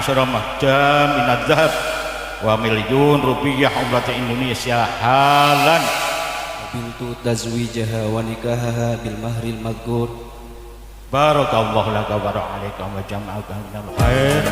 asyara mahjam minadz zahab wa milyun rupiah umrah Indonesia halan bintu tazwijaha wa nikahaha bil mahril madhkur. Barakallahu laka wa baraka wa jama'aka minal khair.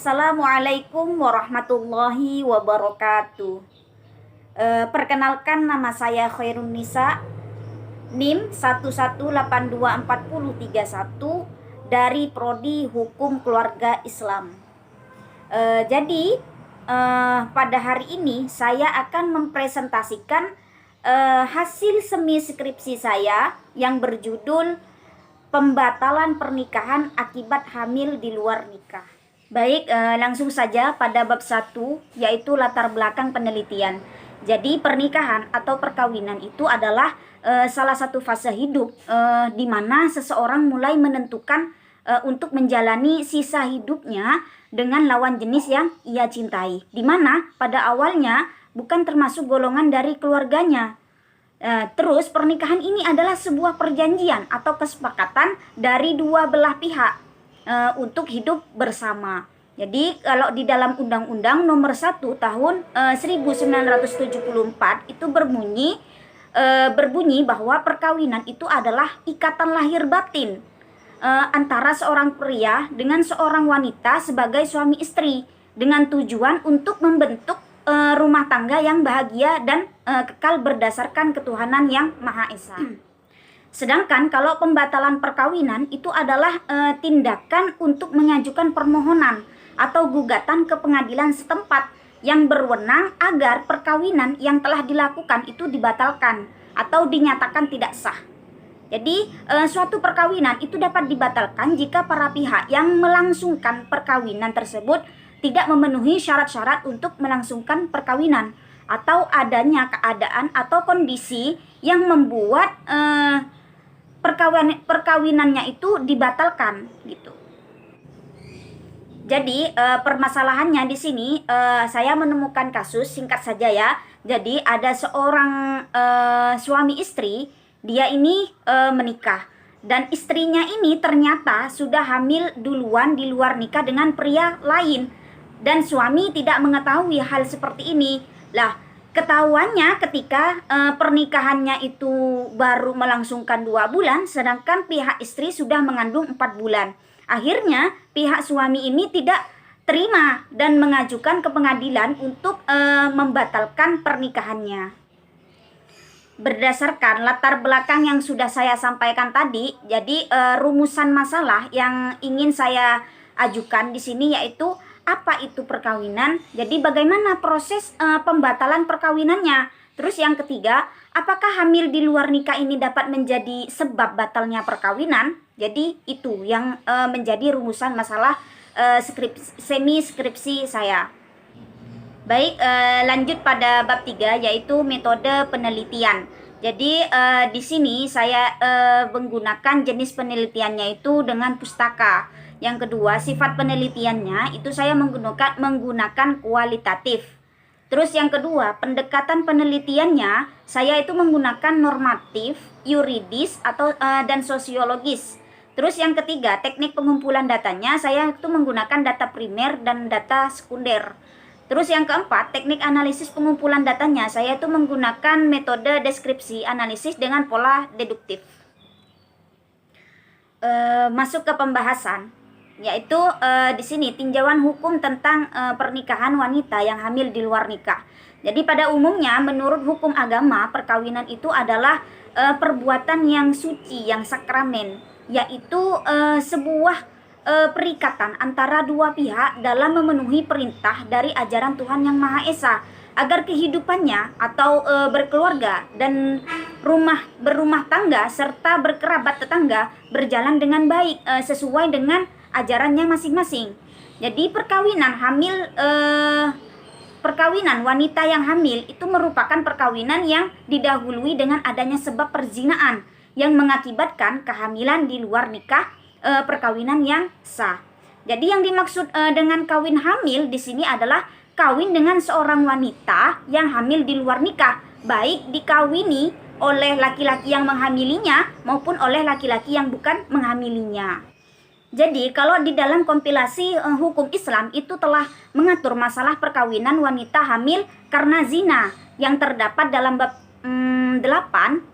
Assalamualaikum warahmatullahi wabarakatuh. Perkenalkan, nama saya Khairun Nisa, NIM 11824031 dari Prodi Hukum Keluarga Islam. Jadi pada hari ini saya akan mempresentasikan hasil semi skripsi saya yang berjudul Pembatalan Pernikahan Akibat Hamil di Luar Nikah. Baik, langsung saja pada bab 1, yaitu latar belakang penelitian. Jadi pernikahan atau perkawinan itu adalah salah satu fase hidup di mana seseorang mulai menentukan untuk menjalani sisa hidupnya dengan lawan jenis yang ia cintai. Di mana pada awalnya bukan termasuk golongan dari keluarganya. Terus pernikahan ini adalah sebuah perjanjian atau kesepakatan dari dua belah pihak untuk hidup bersama. Jadi kalau di dalam Undang-Undang Nomor 1 Tahun 1974 itu berbunyi bahwa perkawinan itu adalah ikatan lahir batin antara seorang pria dengan seorang wanita sebagai suami istri dengan tujuan untuk membentuk rumah tangga yang bahagia dan kekal berdasarkan ketuhanan yang Maha Esa. Sedangkan kalau pembatalan perkawinan itu adalah tindakan untuk mengajukan permohonan atau gugatan ke pengadilan setempat yang berwenang agar perkawinan yang telah dilakukan itu dibatalkan atau dinyatakan tidak sah. Jadi suatu perkawinan itu dapat dibatalkan jika para pihak yang melangsungkan perkawinan tersebut tidak memenuhi syarat-syarat untuk melangsungkan perkawinan atau adanya keadaan atau kondisi yang membuat perkawinannya itu dibatalkan gitu. Jadi permasalahannya di sini saya menemukan kasus, singkat saja ya. Jadi ada seorang suami istri, dia ini menikah dan istrinya ini ternyata sudah hamil duluan di luar nikah dengan pria lain dan suami tidak mengetahui hal seperti ini. Lah, ketahuannya ketika pernikahannya itu baru melangsungkan 2 bulan, sedangkan pihak istri sudah mengandung 4 bulan. Akhirnya pihak suami ini tidak terima dan mengajukan ke pengadilan untuk membatalkan pernikahannya. Berdasarkan latar belakang yang sudah saya sampaikan tadi, jadi rumusan masalah yang ingin saya ajukan di sini yaitu apa itu perkawinan, jadi bagaimana proses pembatalan perkawinannya. Terus yang ketiga, apakah hamil di luar nikah ini dapat menjadi sebab batalnya perkawinan? Jadi itu yang menjadi rumusan masalah semi skripsi saya. Baik, lanjut pada bab 3 yaitu metode penelitian. Jadi di sini saya menggunakan jenis penelitiannya itu dengan pustaka. Yang kedua, sifat penelitiannya itu saya menggunakan kualitatif. Terus yang kedua, pendekatan penelitiannya saya itu menggunakan normatif, yuridis atau dan sosiologis. Terus yang ketiga, teknik pengumpulan datanya saya itu menggunakan data primer dan data sekunder. Terus yang keempat, teknik analisis pengumpulan datanya saya itu menggunakan metode deskripsi analisis dengan pola deduktif. Masuk ke pembahasan, yaitu di sini tinjauan hukum tentang pernikahan wanita yang hamil di luar nikah. Jadi pada umumnya menurut hukum agama perkawinan itu adalah perbuatan yang suci, yang sakramen, yaitu sebuah perikatan antara dua pihak dalam memenuhi perintah dari ajaran Tuhan yang Maha Esa agar kehidupannya atau berkeluarga dan berumah tangga serta berkerabat tetangga berjalan dengan baik sesuai dengan ajarannya masing-masing. Jadi perkawinan hamil perkawinan wanita yang hamil itu merupakan perkawinan yang didahului dengan adanya sebab perzinaan yang mengakibatkan kehamilan di luar nikah, perkawinan yang sah. Jadi yang dimaksud dengan kawin hamil di sini adalah kawin dengan seorang wanita yang hamil di luar nikah, baik dikawini oleh laki-laki yang menghamilinya maupun oleh laki-laki yang bukan menghamilinya. Jadi kalau di dalam kompilasi hukum Islam itu telah mengatur masalah perkawinan wanita hamil karena zina yang terdapat dalam bab 8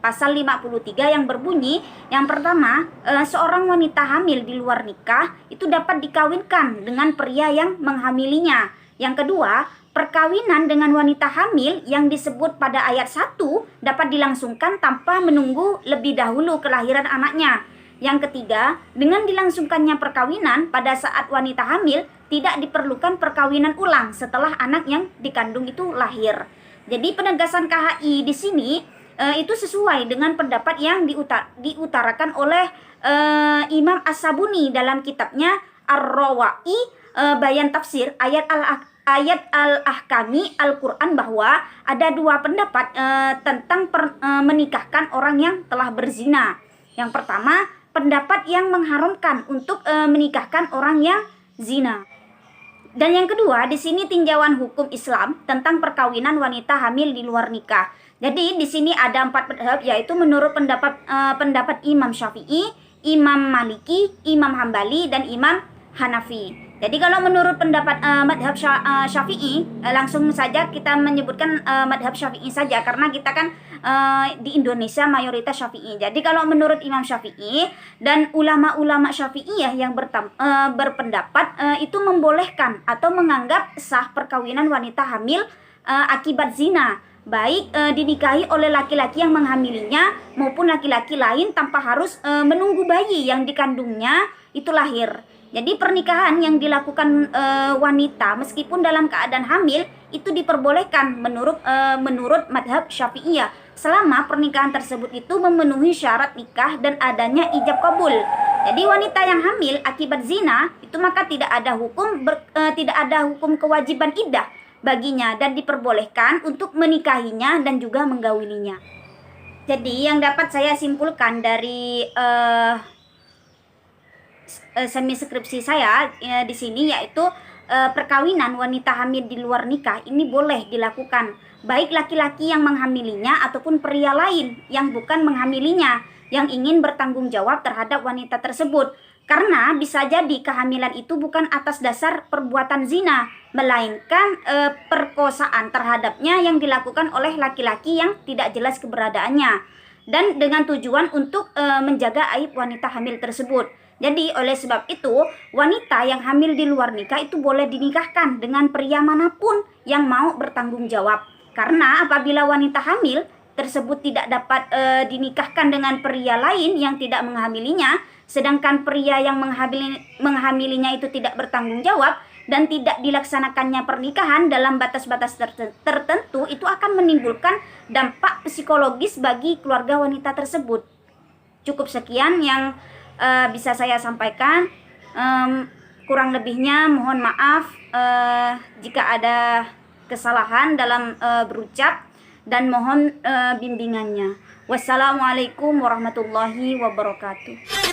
pasal 53 yang berbunyi, yang pertama, seorang wanita hamil di luar nikah itu dapat dikawinkan dengan pria yang menghamilinya. Yang kedua, perkawinan dengan wanita hamil yang disebut pada ayat 1 dapat dilangsungkan tanpa menunggu lebih dahulu kelahiran anaknya. Yang ketiga, dengan dilangsungkannya perkawinan pada saat wanita hamil tidak diperlukan perkawinan ulang setelah anak yang dikandung itu lahir. Jadi penegasan KHI di sini itu sesuai dengan pendapat yang diutarakan oleh Imam As-Sabuni dalam kitabnya Ar-Rawa'i, bayan tafsir ayat al-ahkami Al-Quran, bahwa ada dua pendapat tentang menikahkan orang yang telah berzina. Yang pertama, pendapat yang mengharamkan untuk menikahkan orang yang zina. Dan yang kedua, di sini tinjauan hukum Islam tentang perkawinan wanita hamil di luar nikah. Jadi di sini ada 4 madhab, yaitu menurut pendapat Imam Syafi'i, Imam Maliki, Imam Hambali, dan Imam Hanafi. Jadi kalau menurut pendapat madhab Syafi'i, langsung saja kita menyebutkan madhab Syafi'i saja, karena kita kan di Indonesia mayoritas Syafi'i. Jadi kalau menurut Imam Syafi'i dan ulama-ulama Syafi'iyah yang berpendapat itu membolehkan atau menganggap sah perkawinan wanita hamil akibat zina, baik dinikahi oleh laki-laki yang menghamilinya maupun laki-laki lain tanpa harus menunggu bayi yang dikandungnya itu lahir. Jadi pernikahan yang dilakukan wanita meskipun dalam keadaan hamil itu diperbolehkan menurut madhab Syafi'iyah selama pernikahan tersebut itu memenuhi syarat nikah dan adanya ijab kabul. Jadi wanita yang hamil akibat zina itu maka tidak ada hukum kewajiban iddah baginya dan diperbolehkan untuk menikahinya dan juga menggaulinya. Jadi yang dapat saya simpulkan dari semi skripsi saya di sini yaitu perkawinan wanita hamil di luar nikah ini boleh dilakukan baik laki-laki yang menghamilinya ataupun pria lain yang bukan menghamilinya yang ingin bertanggung jawab terhadap wanita tersebut, karena bisa jadi kehamilan itu bukan atas dasar perbuatan zina melainkan perkosaan terhadapnya yang dilakukan oleh laki-laki yang tidak jelas keberadaannya dan dengan tujuan untuk menjaga aib wanita hamil tersebut. Jadi oleh sebab itu wanita yang hamil di luar nikah itu boleh dinikahkan dengan pria manapun yang mau bertanggung jawab. Karena apabila wanita hamil tersebut tidak dapat dinikahkan dengan pria lain yang tidak menghamilinya, sedangkan pria yang menghamilinya itu tidak bertanggung jawab dan tidak dilaksanakannya pernikahan dalam batas-batas tertentu, itu akan menimbulkan dampak psikologis bagi keluarga wanita tersebut. Cukup sekian yang bisa saya sampaikan. Kurang lebihnya mohon maaf jika ada kesalahan dalam berucap dan mohon bimbingannya. Wassalamualaikum warahmatullahi wabarakatuh.